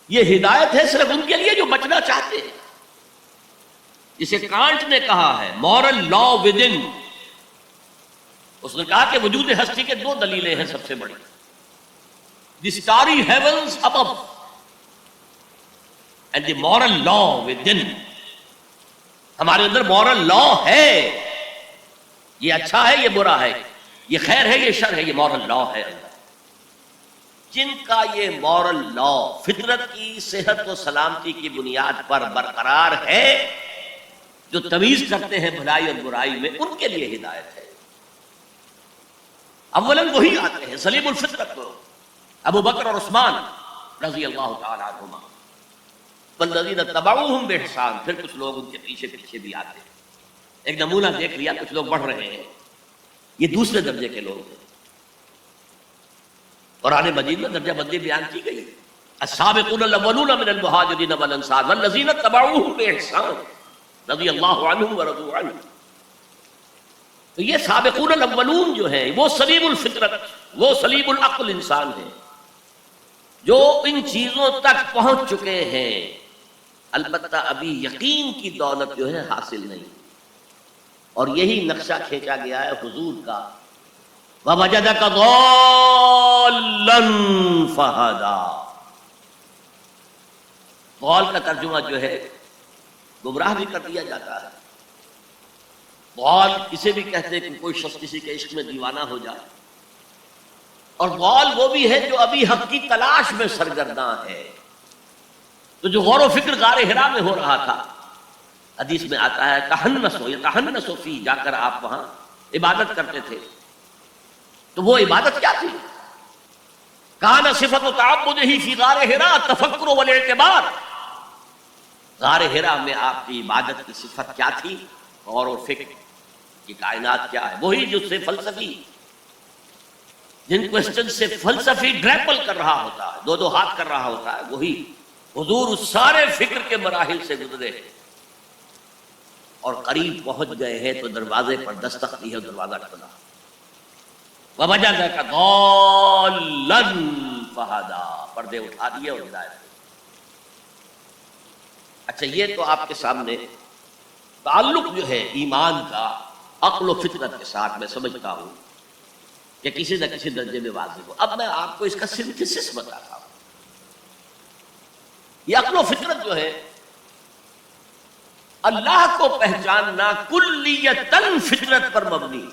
یہ ہدایت ہے صرف ان کے لیے جو بچنا چاہتے ہیں. جسے کانٹ نے کہا ہے مورل لا ود ان. اس نے کہا کہ وجود ہستی کے دو دلیلیں ہیں سب سے بڑی. The starry heavens above and the moral law within ان. ہمارے اندر مورل لا ہے، یہ اچھا ہے یہ برا ہے، یہ خیر ہے یہ شر ہے، یہ مورل لا ہے. جن کا یہ مورل لا فطرت کی صحت و سلامتی کی بنیاد پر برقرار ہے، جو تمیز کرتے ہیں بھلائی اور برائی میں، ان کے لیے ہدایت ہے. اولاً وہی آتے ہیں سلیم الفطرت کو، ابو بکر اور عثمان رضی اللہ تعالی عنہما، والذین تبعوہم بإحسان. پھر کچھ لوگ ان کے پیچھے پیچھے بھی آتے ہیں. ایک نمونہ دیکھ لیا، کچھ لوگ بڑھ رہے ہیں، یہ دوسرے درجے کے لوگ ہیں. قرآن مجید میں درجہ بندی بیان کی گئی. السابقون الاولون من المہاجرین والانصار والذین تبعوہم بإحسان رضی اللہ عنہم ورضوا عنہ. تو یہ سابقون الاولون جو ہیں وہ سلیم الفطرت، وہ سلیم العقل انسان ہیں جو ان چیزوں تک پہنچ چکے ہیں. البتہ ابھی یقین کی دولت جو ہے حاصل نہیں. اور یہی نقشہ کھینچا گیا ہے حضور کا، وَوَجَدَكَ ضَالًّا فَهَدَىٰ. ضال کا ترجمہ جو ہے گمراہ بھی کر دیا جاتا ہے. ضال اسے بھی کہتے ہیں کہ کوئی شخص کسی کے عشق میں دیوانہ ہو جائے. اور ضال وہ بھی ہے جو ابھی حق کی تلاش میں سرگرداں ہے. تو جو غور و فکر غار حرا میں ہو رہا تھا، حدیث میں آتا ہے تحنسوا فی، جا کر آپ وہاں عبادت کرتے تھے. تو وہ عبادت کیا تھی؟ کان صفت تعبدہ فی غار حرا التفکر والاعتبار. غار حرا میں آپ کی عبادت کی صفت کیا تھی؟ غور و فکر کی کائنات کیا ہے. وہی جو سے فلسفی، جن کوسچن سے فلسفی گریپل کر رہا ہوتا ہے، دو ہاتھ کر رہا ہوتا ہے، وہی حضور اس سارے فکر کے مراحل سے گزرے اور قریب پہنچ گئے ہیں. تو دروازے پر دستک دی ہے، دروازہ کھلا. وَوَجَدَكَ ضَالًّا فَهَدَىٰ. پردے اٹھا دیے اور ہدایت. اچھا، یہ تو آپ کے سامنے تعلق جو ہے ایمان کا عقل و فطرت کے ساتھ میں سمجھتا ہوں کہ کسی نہ کسی درجے میں واضح ہو. اب میں آپ کو اس کا سنتھسس بتاتا ہوں. یہ عقل و فطرت جو ہے، اللہ کو پہچاننا کلیتاً فطرت پر مبنی.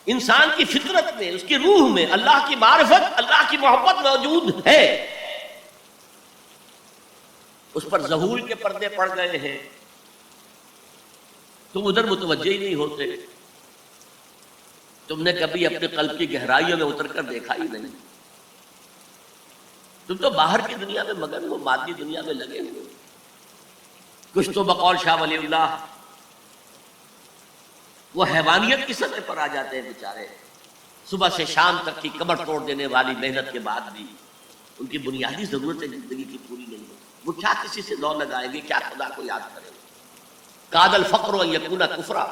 انسان کی فطرت میں، اس کی روح میں اللہ کی معرفت، اللہ کی محبت موجود ہے. اس پر ظہور کے پردے پڑ گئے ہیں، تم ادھر متوجہ ہی نہیں ہوتے. تم نے کبھی اپنے قلب کی گہرائیوں میں اتر کر دیکھا ہی نہیں. تم تو باہر کی دنیا میں مگن ہو، مادی دنیا میں لگے ہوئے. کچھ تو بقول شاہ ولی اللہ وہ حیوانیت کی سطح پر آ جاتے ہیں بیچارے. صبح سے شام تک کی کمر توڑ دینے والی محنت کے بعد بھی ان کی بنیادی ضرورتیں زندگی کی پوری نہیں ہوتی. وہ کیا کسی سے لو لگائیں گے، کیا خدا کو یاد کریں گے. کاد الفقر ان یکون کفرا.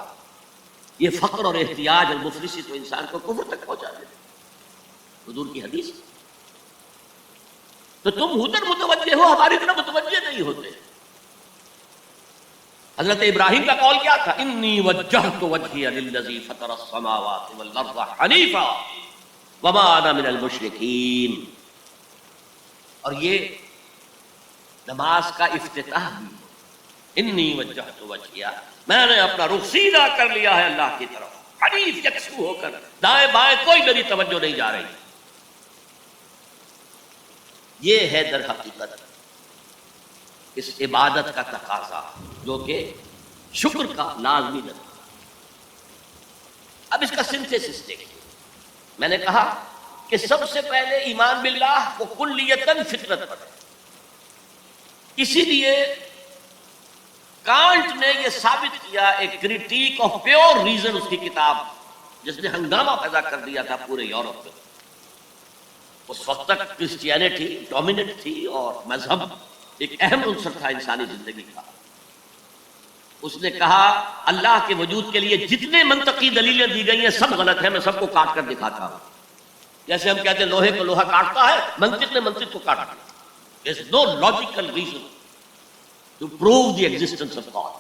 یہ فقر اور احتیاج اور مفلسی تو انسان کو کفر تک پہنچا دیتے. حضور کی حدیث. تو تم ادھر متوجہ ہو، ہماری طرف متوجہ نہیں ہوتے. حضرت ابراہیم کا قول کیا تھا؟ انی وجہت وجہی للذی فطر السماوات والارض حنیفا وما انا من المشرکین. اور یہ نماز کا افتتاح بھی، انی وجہت وجہی، میں نے اپنا رخ سیدھا کر لیا ہے اللہ کی طرف، حنیف یکسو ہو کر. دائیں بائیں کوئی میری توجہ نہیں جا رہی. یہ ہے در حقیقت اس عبادت کا تقاضا، جو کہ شکر کا لازمی ہے. اب اس کا سنتھسس دیکھیں. میں نے کہا کہ سب سے پہلے ایمان باللہ وہ کلیتاً فطرت پر ہے. اسی لیے کانٹ نے یہ ثابت کیا، ایک کریٹیک آف پیور ریزن، اس کی کتاب جس نے ہنگامہ پیدا کر دیا تھا پورے یورپ میں. اس وقت تک کرسچینٹی ڈومیننٹ تھی اور مذہب ایک اہم عنصر تھا انسانی زندگی کا. اس نے کہا اللہ کے وجود کے لیے جتنے منطقی دلیلیں دی گئی ہیں سب غلط ہیں، میں سب کو کاٹ کر دکھاتا ہوں. جیسے ہم کہتے ہیں لوہے کو لوہا کاٹتا ہے، منطق نے منطق کو کاٹ دیا. There is no logical reason to prove the existence of God.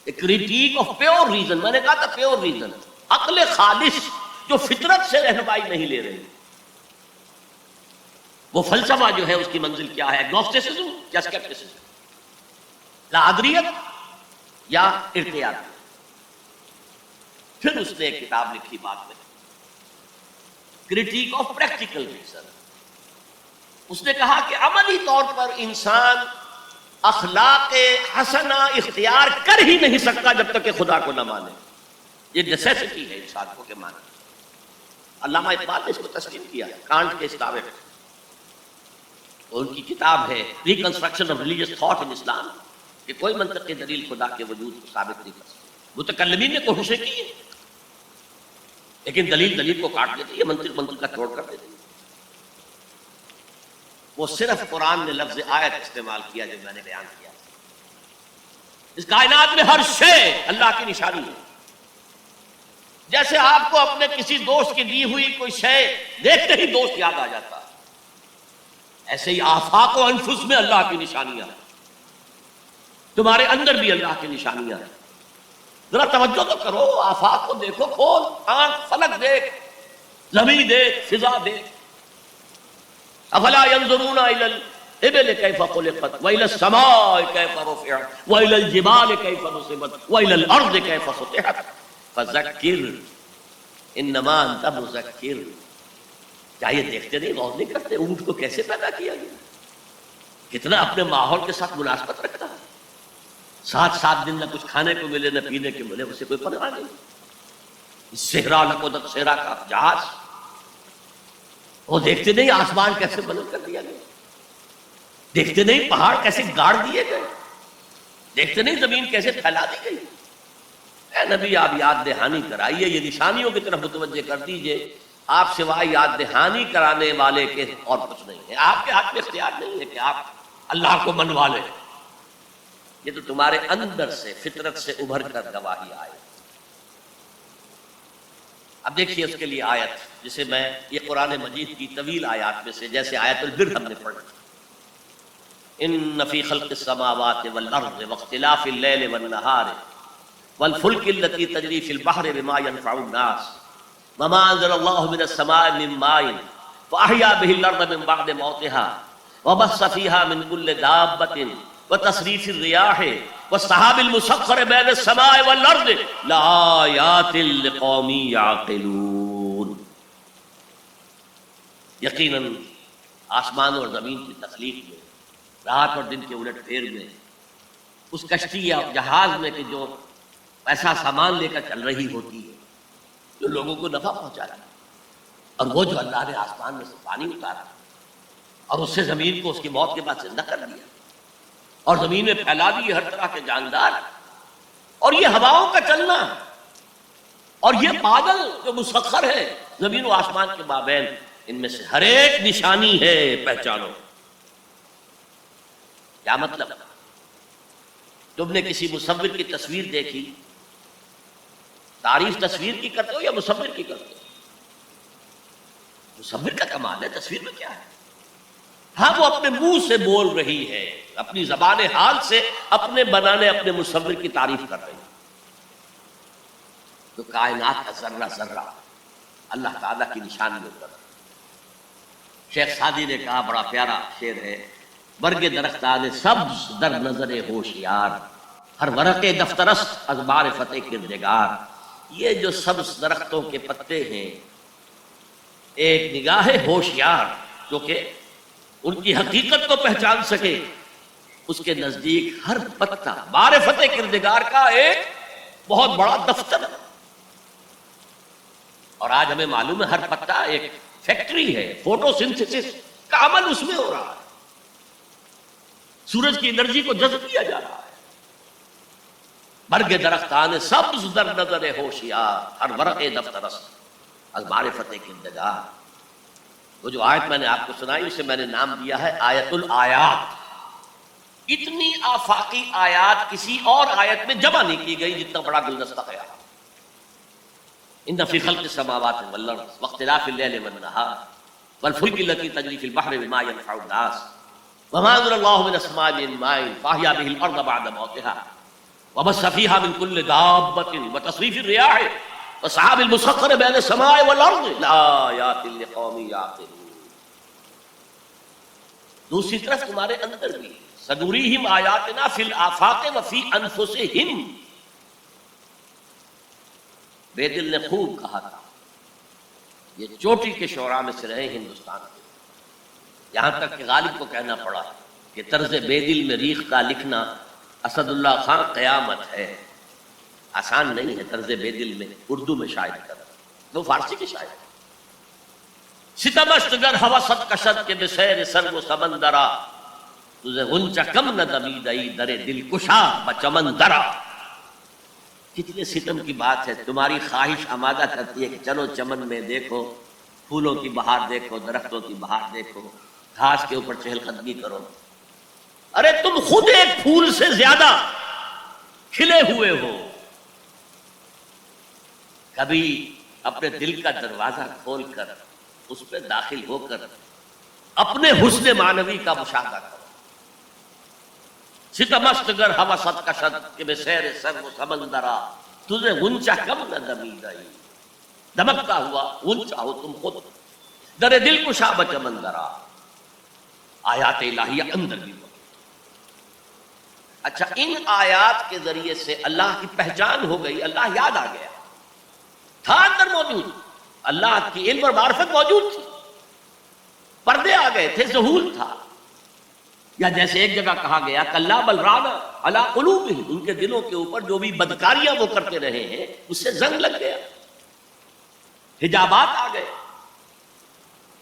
A critique of pure reason، میں نے کہا تھا pure reason، عقل خالص جو فطرت سے رہنمائی نہیں لے رہی. وہ فلسفہ جو ہے اس کی منزل کیا ہے؟ ایگنوسٹسزم یا اسکیپٹسزم، لا ادریت یا ارتیاد. پھر اس نے ایک کتاب لکھی بعد میں، کرٹیک آف پریکٹیکل ریزن. اس نے کہا کہ عملی طور پر انسان اخلاق حسنہ اختیار کر ہی نہیں سکتا جب تک کہ خدا کو نہ مانے. یہ نیسیسٹی ہے انسان کو کہ مانے. علامہ اقبال نے اس کو تسلیم کیا کانٹ کے اس دعوے میں. ان کی کتاب ہے reconstruction of religious thought in Islam, کہ کوئی منطقی دلیل خدا کے وجود کو ثابت نہیں کر سکتی. متکلمین نے کوششیں کی ہیں لیکن دلیل کو کاٹ دیتی ہے، منطق کا توڑ کر دیتی ہے. وہ صرف قرآن نے لفظ آیت استعمال کیا جو میں نے بیان کیا. اس کائنات میں ہر شے اللہ کی نشانی ہے. جیسے آپ کو اپنے کسی دوست کی دی ہوئی کوئی شے دیکھتے ہی دوست یاد آ جاتا، ایسے ہی آفاق و انفس میں اللہ کی نشانیاں ہیں. تمہارے اندر بھی اللہ کی نشانیاں ہیں. ذرا توجہ تو کرو، آفاق کو دیکھو، کھول آنکھ، فلک دیکھ، زمین دیکھ، فضا دیکھ. افلا ينظرون الى الابل كيف خلقت والى السماء كيف رفعت والى الجبال كيف نصبت والى الارض كيف سطحت فذكر انما انت مذكر. کیا یہ دیکھتے نہیں، غور نہیں کرتے اونٹ کو کیسے پیدا کیا گیا، کتنا اپنے ماحول کے ساتھ مناسبت رکھتا ہے. 7 دن نہ کچھ کھانے کو ملے نہ پینے کو ملے، اسے کوئی پرواہ نہیں. صحرا لقدت صحرا کا جہاز، وہ دیکھتے نہیں آسمان کیسے بلند کر دیا گیا، دیکھتے نہیں پہاڑ کیسے گاڑ دیے گئے، دیکھتے نہیں زمین کیسے پھیلا دی گئی. اے نبی آپ یاد دہانی کرائیے، یہ نشانیوں کی طرف متوجہ کر دیجئے. آپ سوائے یاد دہانی کرانے والے کے اور کچھ نہیں ہے. آپ کے ہاتھ میں اختیار نہیں ہے کہ آپ اللہ کو منوا لیں. یہ تو تمہارے اندر سے فطرت سے ابھر کر گواہی آئے. اب دیکھیے اس کے لیے آیت، جسے میں یہ قرآن مجید کی طویل آیات میں سے جیسے آیت البر ہم نے پڑھی، ان فی خلق السماوات والارض واختلاف اللیل والنہار والفلک التي تجری فی البحر بما ينفع الناس وما انزل اللہ من السماء من ماء فاحیا به الارض من بعد موتها وبث فیہا من کل دابۃ وتصریف الریاح والسحاب المسخر بین السماء والارض لآیات لقوم یعقلون. یقیناً آسمان اور زمین کی تخلیق میں، رات اور دن کے الٹ پھیر میں، اس کشتی یا جہاز میں کہ جو ایسا سامان لے کر چل رہی ہوتی ہے جو لوگوں کو نفع پہنچاتا ہے، اور وہ جو اللہ نے آسمان میں سے پانی اتارا اور اس سے زمین کو اس کی موت کے بعد زندہ کر دیا اور زمین میں پھیلا دی ہر طرح کے جاندار، اور یہ ہواؤں کا چلنا اور یہ بادل جو مسخر ہے زمین و آسمان کے مابین، ان میں سے ہر ایک نشانی ہے، پہچانو. کیا مطلب؟ تم نے کسی مصور کی تصویر دیکھی، تعریف تصویر کی کرتے ہو یا مصور کی کرتے ہو؟ مصور کا کمال ہے، تصویر میں کیا ہے؟ ہاں وہ اپنے منہ سے بول رہی ہے، اپنی زبان حال سے اپنے بنانے اپنے مصور کی تعریف کر رہی ہے. تو کائنات کا ذرہ ذرہ اللہ تعالیٰ کی نشانی ہوتا ہے. شیخ سعدی نے کہا، بڑا پیارا شعر ہے، برگ درختان سبز در نظر ہوشیار ہر ورق دفترست از معرفت کردگار. یہ جو سبز درختوں کے پتے ہیں، ایک نگاہ ہوشیار جو کہ ان کی حقیقت کو پہچان سکے، اس کے نزدیک ہر پتا معرفت کردگار کا ایک بہت بڑا دفتر. اور آج ہمیں معلوم ہے ہر پتا ایک فیکٹری ہے، فوٹو سنتھسس کا عمل اس میں ہو رہا ہے، سورج کی انرجی کو جذب کیا جا رہا ہے. برگ درختان سبز در نظر ہوشیار ہر ورق دفترست از معرفت کردگار. وہ جو آیت میں نے آپ کو سنائی اسے میں نے نام دیا ہے آیت الآیات. اتنی آفاقی آیات کسی اور آیت میں جمع نہیں کی گئی جتنا بڑا گلدستہ ہے. ان فی خلق السماوات والارض واختلاف الليل والنهار والفلك التي تجري في البحر بما ينفع الناس وما انزل الله من السماء من ماء فاحيا به الارض بعد موتها وبث فيها من كل دابة وتصريف الرياح والسحاب المسخر بين السماء والارض لآيات لقوم يعقلون. دوسری طرف تمہارے اندر بھی سنریہم آیاتنا فی الآفاق وفی انفسہم. بے دل نے خوب کہا تھا، یہ چوٹی کے شعراء میں سے رہے ہندوستان کے، یہاں تک کہ غالب کو کہنا پڑا کہ طرز بے دل میں ریختہ لکھنا اسد اللہ خان قیامت ہے. آسان نہیں ہے طرز بے دل میں اردو میں شاعری کرنا، وہ فارسی کے شاعر. ستمست گر ہوست کشد کے بسیر سر و سمندرا تجھے غنچہ کم نہ دمیدئی در دل کشا بچمن درا. کتنے ستم کی بات ہے. تمہاری خواہش آمادہ کرتی ہے کہ چلو چمن میں دیکھو، پھولوں کی بہار دیکھو، درختوں کی بہار دیکھو، گھاس کے اوپر چہل قدمی کرو. ارے تم خود ایک پھول سے زیادہ کھلے ہوئے ہو. کبھی اپنے دل کا دروازہ کھول کر اس پہ داخل ہو کر اپنے حسن معنوی کا مشاہدہ کرو. ستمست گر ہوست کشد کہ بے سیر سر و سمندرا تجھے غنچہ کم نہ دمیدئی. دمکتا ہوا غنچہ ہو تم خود در دل کشا بچمندرا. آیات الہیہ اندر بھی ہو. اچھا، ان آیات کے ذریعے سے اللہ کی پہچان ہو گئی، اللہ یاد آ گیا. تھا اندر موجود، اللہ کی علم اور معرفت موجود تھی، پردے آ گئے تھے، ظہور تھا. یا جیسے ایک جگہ کہا گیا کلا بل ران علی قلوبہم، ان کے دلوں کے اوپر جو بھی بدکاریاں وہ کرتے رہے ہیں اس سے زنگ لگ گیا، حجابات آ گئے.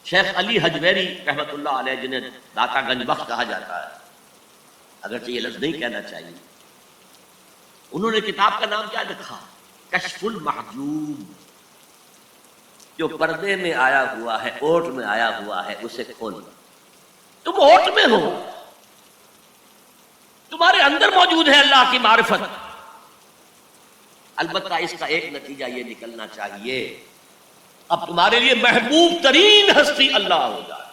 شیخ علی حجویری رحمۃ اللہ علیہ، جنہیں داتا گنج بخش کہا جاتا ہے، اگرچہ یہ لفظ نہیں کہنا چاہیے، انہوں نے کتاب کا نام کیا رکھا؟ کشف المحجوب. جو پردے میں آیا ہوا ہے، اوٹ میں آیا ہوا ہے، اسے کھول. تم اوٹ میں ہو، تمہارے اندر موجود ہے اللہ کی معرفت. البتہ اس کا ایک نتیجہ یہ نکلنا چاہیے اب تمہارے لیے محبوب ترین ہستی اللہ ہو جائے.